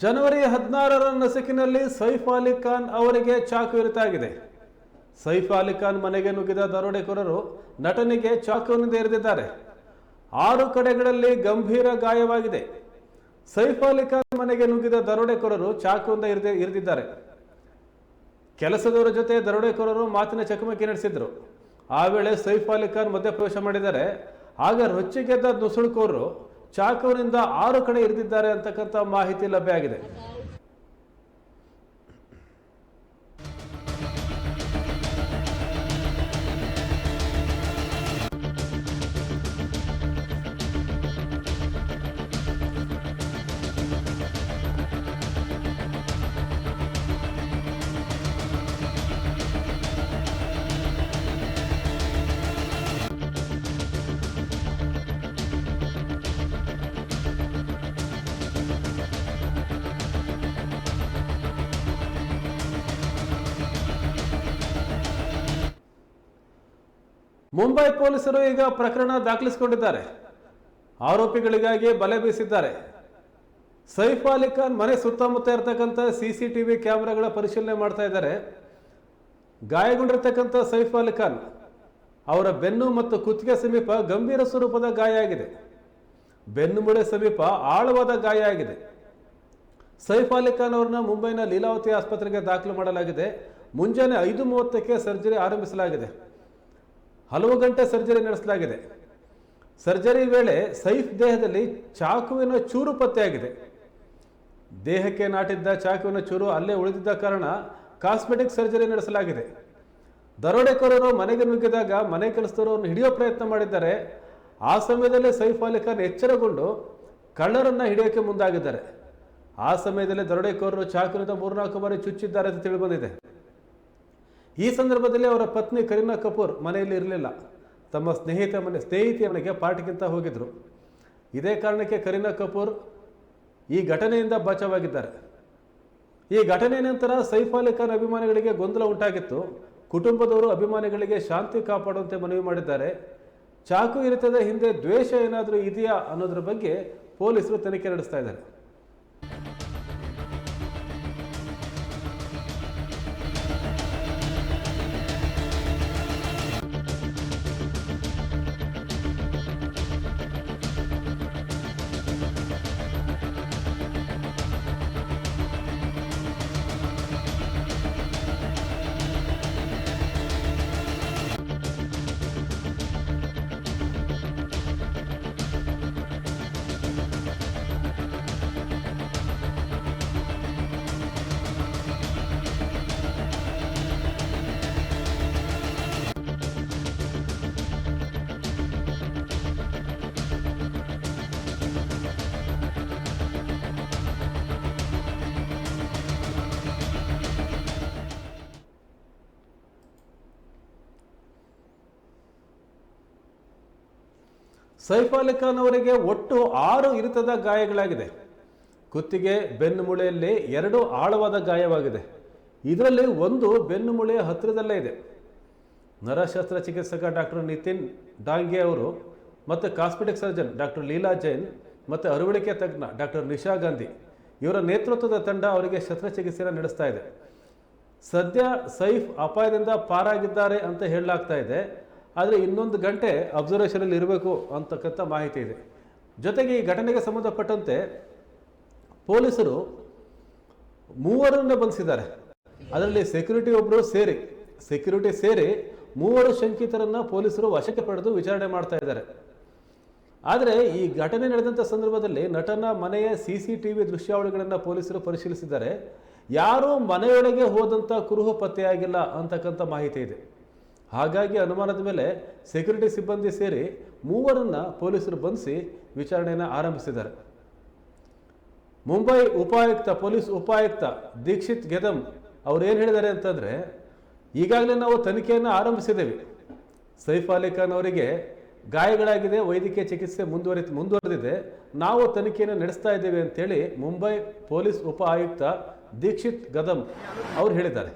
ಜನವರಿ 16ರ ನಸುಕಿನಲ್ಲಿ ಸೈಫ್ ಅಲಿ ಖಾನ್ ಅವರಿಗೆ ಚಾಕು ಇರಿತಾಗಿದೆ. ಸೈಫ್ ಅಲಿ ಖಾನ್ ಮನೆಗೆ ನುಗ್ಗಿದ ದರೋಡೆಕೋರರು ನಟನಿಗೆ ಚಾಕುವಿನಿಂದ ಇರಿದಿದ್ದಾರೆ. 6 ಕಡೆಗಳಲ್ಲಿ ಗಂಭೀರ ಗಾಯವಾಗಿದೆ. ಸೈಫ್ ಅಲಿ ಖಾನ್ ಮನೆಗೆ ನುಗ್ಗಿದ ದರೋಡೆಕೋರರು ಚಾಕುವಿನಿಂದ ಇರಿದಿದ್ದಾರೆ. ಕೆಲಸದವರ ಜೊತೆ ದರೋಡೆಕೋರರು ಮಾತಿನ ಚಕಮಕಿ ನಡೆಸಿದ್ರು. ಆ ವೇಳೆ ಸೈಫ್ ಅಲಿ ಖಾನ್ ಮಧ್ಯಪ್ರವೇಶ ಮಾಡಿದ್ದಾರೆ. ಆಗ ರೊಚ್ಚಿಗೆದ್ದ ನುಸುಳುಕೋರರು ಚಾಕುವಿನಿಂದ 6 ಕಡೆ ಇರಿದಿದ್ದಾರೆ ಅಂತಕ್ಕಂಥ ಮಾಹಿತಿ ಲಭ್ಯ ಆಗಿದೆ. ಮುಂಬೈ ಪೊಲೀಸರು ಈಗ ಪ್ರಕರಣ ದಾಖಲಿಸಿಕೊಂಡಿದ್ದಾರೆ. ಆರೋಪಿಗಳಿಗಾಗಿ ಬಲೆ ಬೀಸಿದ್ದಾರೆ. ಸೈಫ್ ಅಲಿ ಖಾನ್ ಮನೆ ಸುತ್ತಮುತ್ತ ಇರತಕ್ಕಂಥ CCTV ಕ್ಯಾಮೆರಾಗಳ ಪರಿಶೀಲನೆ ಮಾಡ್ತಾ ಇದ್ದಾರೆ. ಗಾಯಗೊಂಡಿರ್ತಕ್ಕಂಥ ಸೈಫ್ ಅಲಿ ಖಾನ್ ಅವರ ಬೆನ್ನು ಮತ್ತು ಕುತ್ತಿಗೆ ಸಮೀಪ ಗಂಭೀರ ಸ್ವರೂಪದ ಗಾಯ ಆಗಿದೆ. ಬೆನ್ನು ಮೂಳೆ ಸಮೀಪ ಆಳವಾದ ಗಾಯ ಆಗಿದೆ. ಸೈಫ್ ಅಲಿ ಖಾನ್ ಅವರನ್ನ ಮುಂಬೈನ ಲೀಲಾವತಿ ಆಸ್ಪತ್ರೆಗೆ ದಾಖಲು ಮಾಡಲಾಗಿದೆ. ಮುಂಜಾನೆ 5:30ಕ್ಕೆ ಸರ್ಜರಿ ಆರಂಭಿಸಲಾಗಿದೆ. ಹಲವು ಗಂಟೆ ಸರ್ಜರಿ ನಡೆಸಲಾಗಿದೆ. ಸರ್ಜರಿ ವೇಳೆ ಸೈಫ್ ದೇಹದಲ್ಲಿ ಚಾಕುವಿನ ಚೂರು ಪತ್ತೆಯಾಗಿದೆ. ದೇಹಕ್ಕೆ ನಾಟಿದ್ದ ಚಾಕುವಿನ ಚೂರು ಅಲ್ಲೇ ಉಳಿದಿದ್ದ ಕಾರಣ ಕಾಸ್ಮೆಟಿಕ್ ಸರ್ಜರಿ ನಡೆಸಲಾಗಿದೆ. ದರೋಡೆಕೋರರು ಮನೆಗೆ ನುಗ್ಗಿದಾಗ ಮನೆ ಕೆಲಸದವರನ್ನು ಹಿಡಿಯೋ ಪ್ರಯತ್ನ ಮಾಡಿದ್ದಾರೆ. ಆ ಸಮಯದಲ್ಲಿ ಸೈಫ್ ಅಲಿ ಖಾನ್ ಎಚ್ಚರಗೊಂಡು ಕಳ್ಳರನ್ನ ಹಿಡಿಯೋಕೆ ಮುಂದಾಗಿದ್ದಾರೆ. ಆ ಸಮಯದಲ್ಲಿ ದರೋಡೆಕೋರರು ಚಾಕುವಿನಿಂದ 3-4 ಬಾರಿ ಚುಚ್ಚಿದ್ದಾರೆ ಅಂತ ತಿಳಿದುಬಂದಿದೆ. ಈ ಸಂದರ್ಭದಲ್ಲಿ ಅವರ ಪತ್ನಿ ಕರೀನಾ ಕಪೂರ್ ಮನೆಯಲ್ಲಿ ಇರಲಿಲ್ಲ. ತಮ್ಮ ಸ್ನೇಹಿತಿಯ ಮನೆಗೆ ಪಾರ್ಟಿಗಿಂತ ಹೋಗಿದ್ರು. ಇದೇ ಕಾರಣಕ್ಕೆ ಕರೀನಾ ಕಪೂರ್ ಈ ಘಟನೆಯಿಂದ ಬಚಾವಾಗಿದ್ದಾರೆ. ಈ ಘಟನೆ ನಂತರ ಸೈಫ್ ಅಲಿ ಖಾನ್ ಅಭಿಮಾನಿಗಳಿಗೆ ಗೊಂದಲ ಉಂಟಾಗಿತ್ತು. ಕುಟುಂಬದವರು ಅಭಿಮಾನಿಗಳಿಗೆ ಶಾಂತಿ ಕಾಪಾಡುವಂತೆ ಮನವಿ ಮಾಡಿದ್ದಾರೆ. ಚಾಕು ಇರಿತದ ಹಿಂದೆ ದ್ವೇಷ ಏನಾದರೂ ಇದೆಯಾ ಅನ್ನೋದ್ರ ಬಗ್ಗೆ ಪೊಲೀಸರು ತನಿಖೆ ನಡೆಸ್ತಾ ಇದ್ದಾರೆ. ಸೈಫ್ ಅಲಿ ಖಾನ್ ಅವರಿಗೆ ಒಟ್ಟು 6 ಇರಿತದ ಗಾಯಗಳಾಗಿದೆ. ಕುತ್ತಿಗೆ, ಬೆನ್ನು ಮೂಳೆಯಲ್ಲಿ 2 ಆಳವಾದ ಗಾಯವಾಗಿದೆ. ಇದರಲ್ಲಿ ಒಂದು ಬೆನ್ನು ಮೂಳೆಯ ಹತ್ತಿರದಲ್ಲೇ ಇದೆ. ನರಶಸ್ತ್ರ ಚಿಕಿತ್ಸಕ ಡಾಕ್ಟರ್ ನಿತಿನ್ ಡಾಂಗೆ ಅವರು ಮತ್ತು cosmetic surgeon doctor Leela Jain ಮತ್ತು ಅರವಳಿಕೆ ತಜ್ಞ ಡಾಕ್ಟರ್ ನಿಶಾ ಗಾಂಧಿ ಇವರ ನೇತೃತ್ವದ ತಂಡ ಅವರಿಗೆ ಶಸ್ತ್ರಚಿಕಿತ್ಸೆಯನ್ನು ನಡೆಸ್ತಾ ಇದೆ. ಸದ್ಯ ಸೈಫ್ ಅಪಾಯದಿಂದ ಪಾರಾಗಿದ್ದಾರೆ ಅಂತ ಹೇಳಲಾಗ್ತಾ ಇದೆ. ಆದರೆ ಇನ್ನೊಂದು ಗಂಟೆ ಅಬ್ಸರ್ವೇಷನಲ್ಲಿ ಇರಬೇಕು ಅಂತಕ್ಕಂಥ ಮಾಹಿತಿ ಇದೆ. ಜೊತೆಗೆ ಈ ಘಟನೆಗೆ ಸಂಬಂಧಪಟ್ಟಂತೆ ಪೊಲೀಸರು 3 ಬಂಧಿಸಿದ್ದಾರೆ. ಅದರಲ್ಲಿ ಸೆಕ್ಯೂರಿಟಿ ಸೇರಿ 3 ಶಂಕಿತರನ್ನ ಪೊಲೀಸರು ವಶಕ್ಕೆ ಪಡೆದು ವಿಚಾರಣೆ ಮಾಡ್ತಾ ಇದ್ದಾರೆ. ಆದರೆ ಈ ಘಟನೆ ನಡೆದಂಥ ಸಂದರ್ಭದಲ್ಲಿ ನಟನ ಮನೆಯ CCTV ದೃಶ್ಯಾವಳಿಗಳನ್ನು ಪೊಲೀಸರು ಪರಿಶೀಲಿಸಿದ್ದಾರೆ. ಯಾರೂ ಮನೆಯೊಳಗೆ ಹೋದಂಥ ಕುರುಹು ಪತ್ತೆಯಾಗಿಲ್ಲ ಅಂತಕ್ಕಂಥ ಮಾಹಿತಿ ಇದೆ. ಹಾಗಾಗಿ ಅನುಮಾನದ ಮೇಲೆ ಸೆಕ್ಯೂರಿಟಿ ಸಿಬ್ಬಂದಿ ಸೇರಿ 3 ಪೊಲೀಸರು ಬಂಧಿಸಿ ವಿಚಾರಣೆಯನ್ನು ಆರಂಭಿಸಿದ್ದಾರೆ. ಮುಂಬೈ ಪೊಲೀಸ್ ಉಪಾಯುಕ್ತ ದೀಕ್ಷಿತ್ ಗೆದಮ್ ಅವ್ರು ಏನು ಹೇಳಿದ್ದಾರೆ ಅಂತಂದರೆ, ಈಗಾಗಲೇ ನಾವು ತನಿಖೆಯನ್ನು ಆರಂಭಿಸಿದ್ದೇವೆ. ಸೈಫ್ ಅಲಿ ಖಾನ್ ಅವರಿಗೆ ಗಾಯಗಳಾಗಿದೆ, ವೈದ್ಯಕೀಯ ಚಿಕಿತ್ಸೆ ಮುಂದುವರೆದಿದೆ, ನಾವು ತನಿಖೆಯನ್ನು ನಡೆಸ್ತಾ ಇದ್ದೇವೆ ಅಂತೇಳಿ ಮುಂಬೈ ಪೊಲೀಸ್ ಉಪ ಆಯುಕ್ತ ದೀಕ್ಷಿತ್ ಗದಮ್ ಅವರು ಹೇಳಿದ್ದಾರೆ.